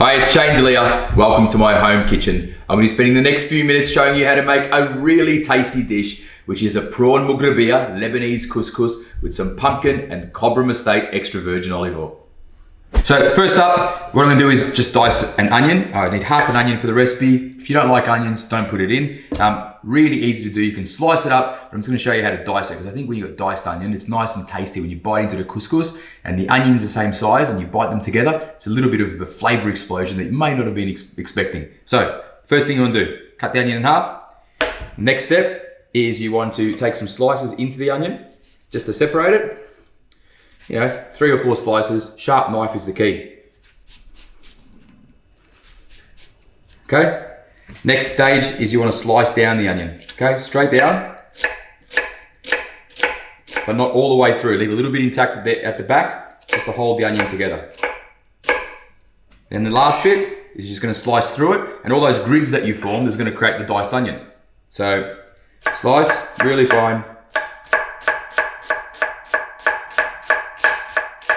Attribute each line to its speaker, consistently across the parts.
Speaker 1: Hi, it's Delia. Welcome to my home kitchen. I'm going to be spending the next few minutes showing you how to make a really tasty dish, which is a prawn mugrabia, Lebanese couscous with some pumpkin and Cobram estate extra virgin olive oil. So first up, what I'm going to do is just dice an onion. I need half an onion for the recipe. If you don't like onions, don't put it in. Really easy to do. You can slice it up, but I'm just going to show you how to dice it, because I think when you've got diced onion, it's nice and tasty when you bite into the couscous and the onion's the same size and you bite them together. It's a little bit of a flavor explosion that you may not have been expecting. So first thing you want to do, cut the onion in half. Next step is you want to take some slices into the onion just to separate it. 3 or 4 slices. Sharp knife is the key. Okay. Next stage is you want to slice down the onion. Okay, straight down, but not all the way through. Leave a little bit intact at the back, just to hold the onion together. Then the last bit is you're just going to slice through it, and all those grids that you formed is going to create the diced onion. So slice really fine.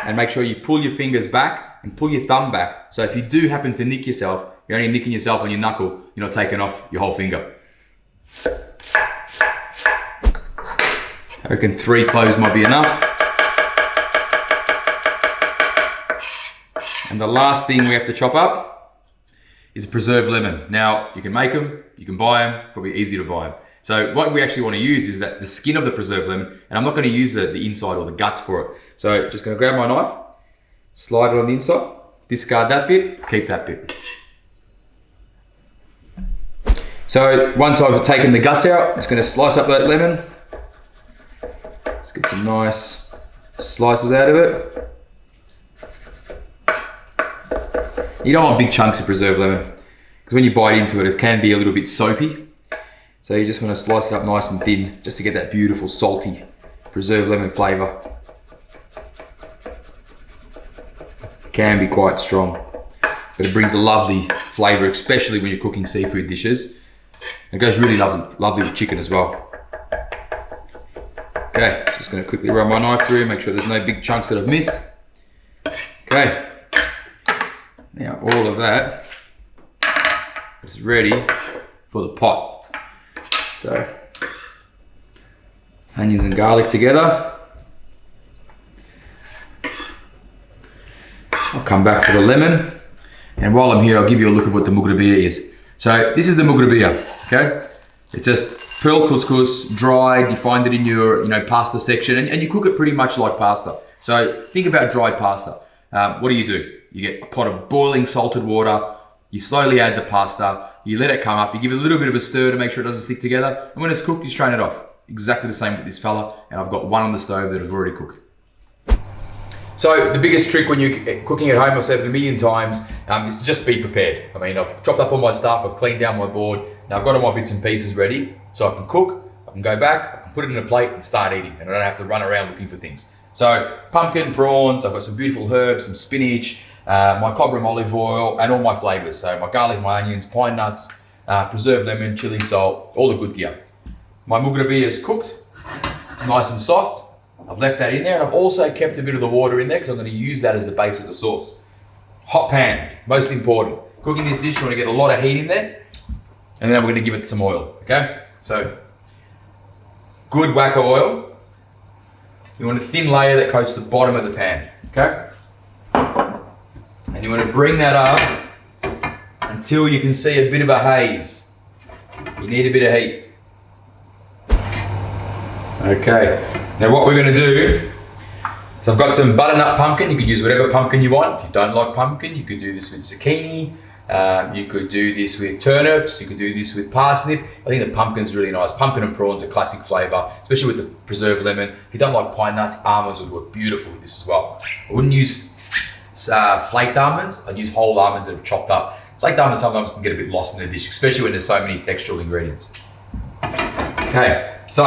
Speaker 1: And make sure you pull your fingers back and pull your thumb back. So if you do happen to nick yourself, you're only nicking yourself on your knuckle, you're not taking off your whole finger. I reckon 3 cloves might be enough. And the last thing we have to chop up is a preserved lemon. Now, you can make them, you can buy them, probably easy to buy them. So what we actually want to use is the skin of the preserved lemon, and I'm not going to use the inside or the guts for it. So just going to grab my knife, slide it on the inside, discard that bit, keep that bit. So once I've taken the guts out, I'm just going to slice up that lemon. Let's get some nice slices out of it. You don't want big chunks of preserved lemon, because when you bite into it, it can be a little bit soapy. So you just want to slice it up nice and thin, just to get that beautiful salty preserved lemon flavour. It can be quite strong, but it brings a lovely flavour, especially when you're cooking seafood dishes. It goes really lovely with chicken as well. Okay, just going to quickly run my knife through, make sure there's no big chunks that I've missed. Okay, now all of that is ready for the pot. So, onions and garlic together. I'll come back for the lemon. And while I'm here, I'll give you a look of what the mugrabia is. So this is the mugrabia, okay? It's just pearl couscous, dried. You find it in your pasta section, and you cook it pretty much like pasta. So think about dried pasta. What do? You get a pot of boiling salted water. You slowly add the pasta. You let it come up, you give it a little bit of a stir to make sure it doesn't stick together, and when it's cooked, you strain it off. Exactly the same with this fella, and I've got one on the stove that I've already cooked. So the biggest trick when you're cooking at home, I've said it a million times, is to just be prepared. I mean, I've chopped up all my stuff, I've cleaned down my board, now I've got all my bits and pieces ready, so I can cook, I can go back, I can put it in a plate and start eating, and I don't have to run around looking for things. So pumpkin, prawns, I've got some beautiful herbs, some spinach, my Cobram olive oil, and all my flavors. So my garlic, my onions, pine nuts, preserved lemon, chili, salt, all the good gear. My mugrabia is cooked. It's nice and soft. I've left that in there, and I've also kept a bit of the water in there because I'm going to use that as the base of the sauce. Hot pan, most important. Cooking this dish, you want to get a lot of heat in there, and then we're going to give it some oil, okay? So, good whack of oil. You want a thin layer that coats the bottom of the pan, okay? And you want to bring that up until you can see a bit of a haze. You need a bit of heat. Okay, now what we're going to do, so I've got some butternut pumpkin. You could use whatever pumpkin you want. If you don't like pumpkin, you could do this with zucchini. You could do this with turnips. You could do this with parsnip. I think the pumpkin's really nice. Pumpkin and prawn's a classic flavour, especially with the preserved lemon. If you don't like pine nuts, almonds would work beautiful with this as well. I wouldn't use flaked almonds. I'd use whole almonds that have chopped up. Flaked almonds sometimes can get a bit lost in the dish, especially when there's so many textural ingredients. Okay, so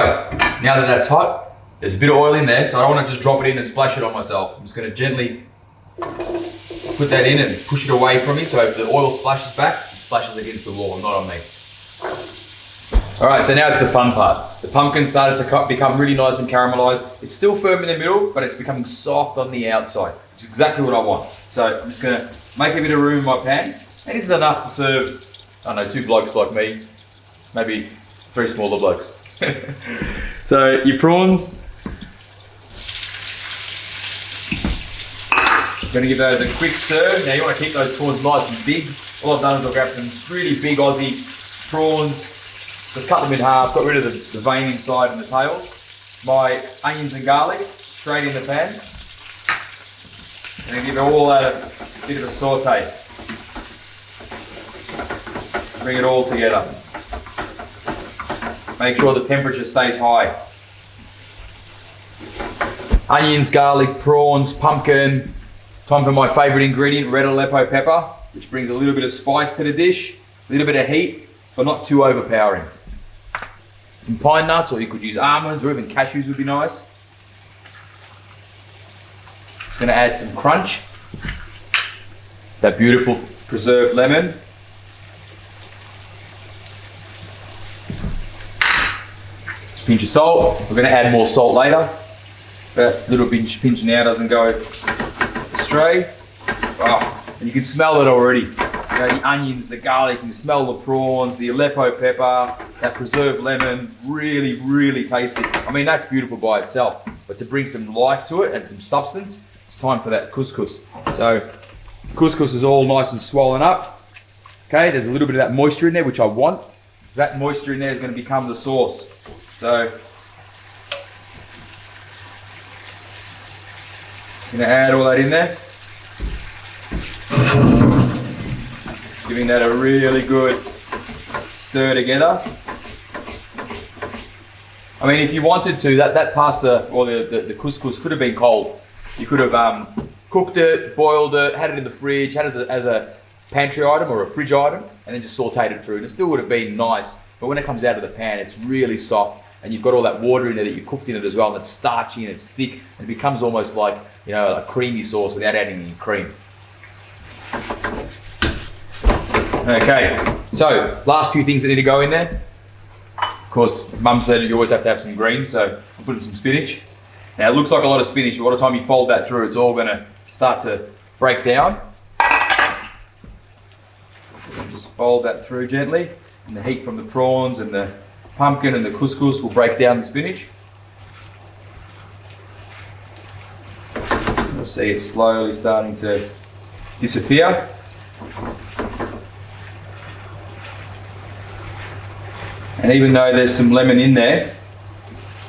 Speaker 1: now that that's hot, there's a bit of oil in there, so I don't want to just drop it in and splash it on myself. I'm just going to gently put that in and push it away from me, so if the oil splashes back, it splashes against the wall, not on me. All right, so now it's the fun part. The pumpkin started to become really nice and caramelized. It's still firm in the middle, but it's becoming soft on the outside, which is exactly what I want. So I'm just gonna make a bit of room in my pan. And this is enough to serve, I don't know, 2 blokes like me, maybe 3 smaller blokes. So your prawns, gonna give those a quick stir. Now you want to keep those prawns nice and big. All I've done is I've grabbed some really big Aussie prawns, just cut them in half, got rid of the vein inside and the tails. My onions and garlic, straight in the pan. And give all that a bit of a saute. Bring it all together. Make sure the temperature stays high. Onions, garlic, prawns, pumpkin. Time for my favourite ingredient, red Aleppo pepper, which brings a little bit of spice to the dish, a little bit of heat, but not too overpowering. Some pine nuts, or you could use almonds, or even cashews would be nice. It's going to add some crunch. That beautiful preserved lemon. Pinch of salt. We're going to add more salt later. That little pinch now doesn't go astray. Oh, and you can smell it already. You know, the onions, the garlic, you can smell the prawns, the Aleppo pepper, that preserved lemon. Really, really tasty. I mean, that's beautiful by itself. But to bring some life to it and some substance, it's time for that couscous. So, couscous is all nice and swollen up. Okay, there's a little bit of that moisture in there, which I want. That moisture in there is going to become the sauce. So, I'm going to add all that in there. Giving that a really good stir together. I mean, if you wanted to, that pasta or the couscous could have been cold. You could have cooked it, boiled it, had it in the fridge, had it as a pantry item or a fridge item, and then just sauteed it through. And it still would have been nice. But when it comes out of the pan, it's really soft. And you've got all that water in there that you cooked in it as well, and it's starchy and it's thick, and it becomes almost like, you know, a creamy sauce without adding any cream. Okay, so last few things that need to go in there. Of course, Mum said you always have to have some greens, so I'm putting some spinach. Now it looks like a lot of spinach, but by the time you fold that through, it's all gonna start to break down. Just fold that through gently, and the heat from the prawns and the pumpkin and the couscous will break down the spinach. You'll see it slowly starting to disappear. And even though there's some lemon in there,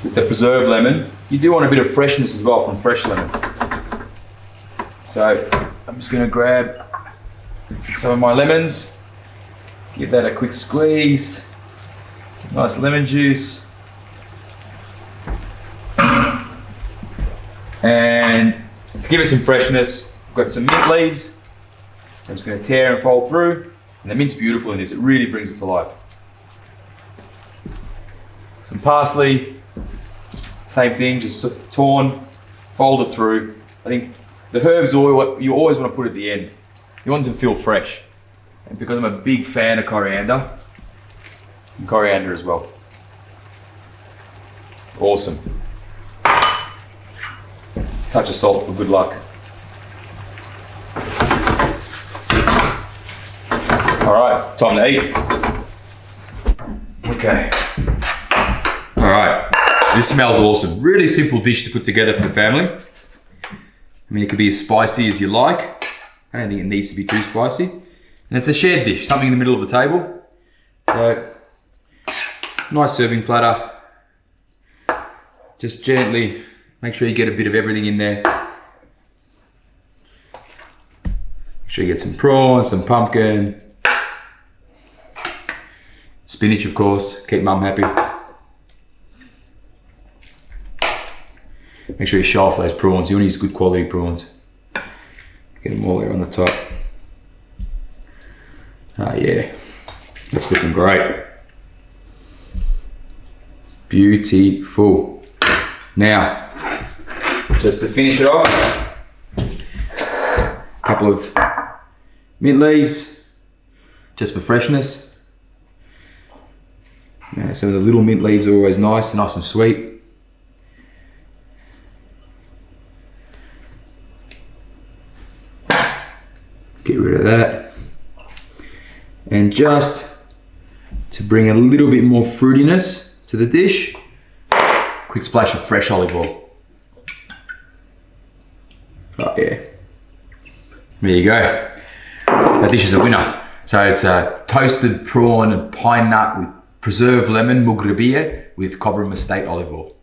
Speaker 1: with the preserved lemon, you do want a bit of freshness as well from fresh lemon. So I'm just going to grab some of my lemons, give that a quick squeeze. Nice lemon juice. And to give it some freshness, I've got some mint leaves. I'm just going to tear and fold through. And the mint's beautiful in this, it really brings it to life. Some parsley, same thing, just torn, folded through. I think the herbs you always want to put at the end. You want them to feel fresh. And because I'm a big fan of coriander, and coriander as well. Awesome. Touch of salt for good luck. Alright, time to eat. Okay. Alright, this smells awesome. Really simple dish to put together for the family. I mean, it could be as spicy as you like. I don't think it needs to be too spicy. And it's a shared dish, something in the middle of the table. So, nice serving platter. Just gently make sure you get a bit of everything in there. Make sure you get some prawns, some pumpkin, spinach, of course. Keep Mum happy. Make sure you show off those prawns. You want to use good quality prawns. Get them all there on the top. Ah, yeah, that's looking great. Beautiful. Now, just to finish it off, a couple of mint leaves, just for freshness. Now, some of the little mint leaves are always nice and sweet. Get And just to bring a little bit more fruitiness to the dish, quick splash of fresh olive oil. Oh yeah. There you go. That dish is a winner. So it's a toasted prawn and pine nut with preserved lemon mugrabia with Cobram estate olive oil.